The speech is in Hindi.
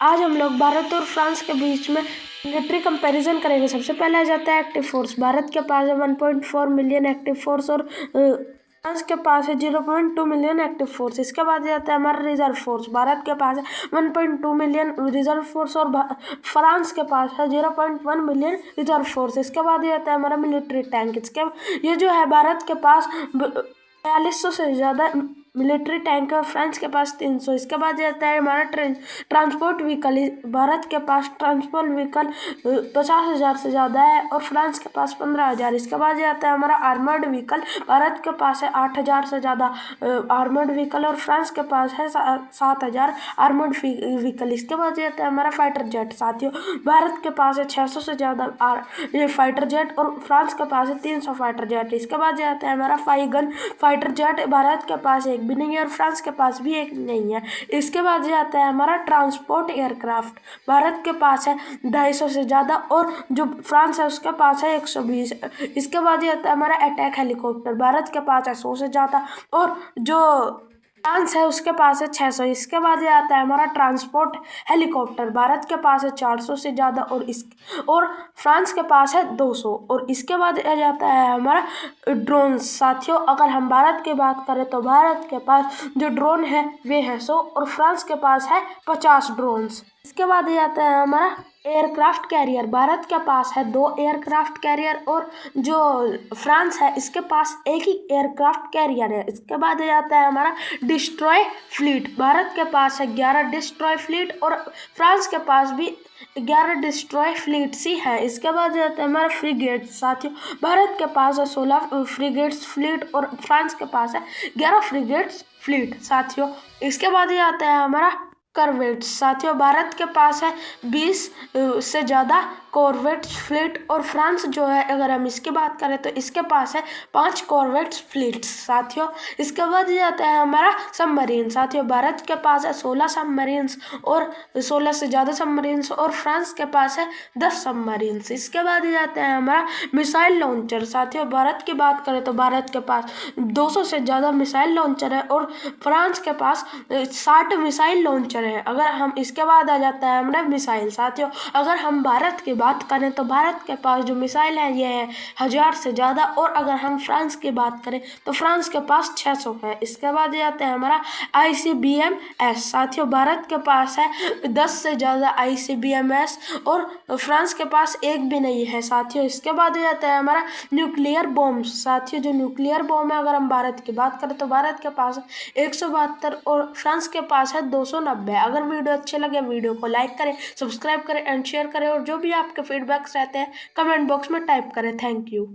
आज हम लोग भारत और फ्रांस के बीच में मिलिट्री कंपैरिजन करेंगे। सबसे पहले आ जाता है एक्टिव फोर्स। भारत के पास है 1.4 मिलियन एक्टिव फोर्स और फ्रांस के पास है 0.2 मिलियन एक्टिव फोर्स। इसके बाद जाता है हमारा रिजर्व फोर्स। भारत के पास है 1.2 मिलियन रिजर्व फोर्स और फ्रांस के पास है 0.1 मिलियन रिजर्व फोर्स। इसके बाद जाता है हमारा मिलिट्री टैंक। ये जो है भारत के पास 4200 से ज़्यादा मिलिट्री टैंक है और फ्रांस के पास 300। इसके बाद जाता है हमारा ट्रांसपोर्ट व्हीकल। भारत के पास ट्रांसपोर्ट व्हीकल 50,000 से ज़्यादा है और फ्रांस के पास 15,000। इसके बाद जाता है हमारा आर्मर्ड व्हीकल। भारत के पास है 8,000 से ज़्यादा आर्मर्ड व्हीकल और फ्रांस के पास है 7,000 आर्मर्ड व्हीकल। इसके बाद जाता है हमारा फाइटर जेट। साथियों, भारत के पास है 600 से ज़्यादा फाइटर जेट और फ्रांस के पास है 300 फाइटर जेट। इसके बाद जाता है हमारा 5 गन फाइटर जेट। भारत के पास एक भी नहीं है और फ्रांस के पास भी एक नहीं है। इसके बाद जाता है हमारा ट्रांसपोर्ट एयरक्राफ्ट। भारत के पास है 250 से ज़्यादा और जो फ्रांस है उसके पास है 120। इसके बाद जाता है हमारा अटैक हेलीकॉप्टर। भारत के पास है 100 से ज़्यादा और जो फ्रांस है उसके पास है 600। इसके बाद आता है हमारा ट्रांसपोर्ट हेलीकॉप्टर। भारत के पास है 400 से ज़्यादा और फ्रांस के पास है 200। और इसके बाद आ जाता है हमारा ड्रोन। साथियों, अगर हम भारत की बात करें तो भारत के पास जो ड्रोन है वे है 100 और फ्रांस के पास है 50 ड्रोन्स। इसके बाद आता है हमारा एयरक्राफ्ट कैरियर। भारत के पास है 2 एयरक्राफ्ट कैरियर और जो फ्रांस है इसके पास एक ही एयरक्राफ्ट कैरियर है। इसके बाद आता है हमारा डिस्ट्रॉय फ्लीट। भारत के पास है 11 डिस्ट्रॉय फ्लीट और फ्रांस के पास भी 11 डिस्ट्रॉय फ्लीट्स ही है। इसके बाद आता है हमारा फ्रीगेट। साथियों, भारत के पास है 16 फ्रीगेट्स फ्लीट और फ्रांस के पास है 11 फ्रीगेट्स फ्लीट। साथियों, इसके बाद ये आता है हमारा कॉर्वेट्स। साथियों, भारत के पास है 20 से ज़्यादा कॉर्वेट्स फ्लीट और फ्रांस जो है अगर हम इसकी बात करें तो इसके पास है 5 कॉर्वेट्स फ्लीट्स। साथियों, इसके बाद आता है हमारा सबमरीन। साथियों, भारत के पास है 16 सबमरीन्स और 16 से ज़्यादा सबमरीन्स और फ्रांस के पास है 10 सबमरीन्स। इसके बाद आता है हमारा मिसाइल लॉन्चर। साथियों, भारत की बात करें तो भारत के पास 200 से ज़्यादा मिसाइल लॉन्चर है और फ्रांस के पास 60 मिसाइल लॉन्चर है। अगर हम इसके बाद आ जाता है हमारा मिसाइल। साथियों, अगर हम भारत की बात करें तो भारत के पास जो मिसाइल है ये है 1000 से ज़्यादा और अगर हम फ्रांस की बात करें तो फ्रांस के पास 600 है। इसके बाद आता है हमारा ICBMS। साथियों, भारत के पास है 10 से ज़्यादा ICBMS और फ्रांस के पास एक भी नहीं है। साथियों, इसके बाद आता है हमारा न्यूक्लियर बॉम्ब। साथियों, जो न्यूक्लियर बॉम्ब है अगर हम भारत की बात करें तो भारत के पास 172 और फ्रांस के पास है 290। अगर वीडियो अच्छे लगे वीडियो को लाइक करें, सब्सक्राइब करें एंड शेयर करें और जो भी आपके फीडबैक्स रहते हैं कमेंट बॉक्स में टाइप करें। Thank you.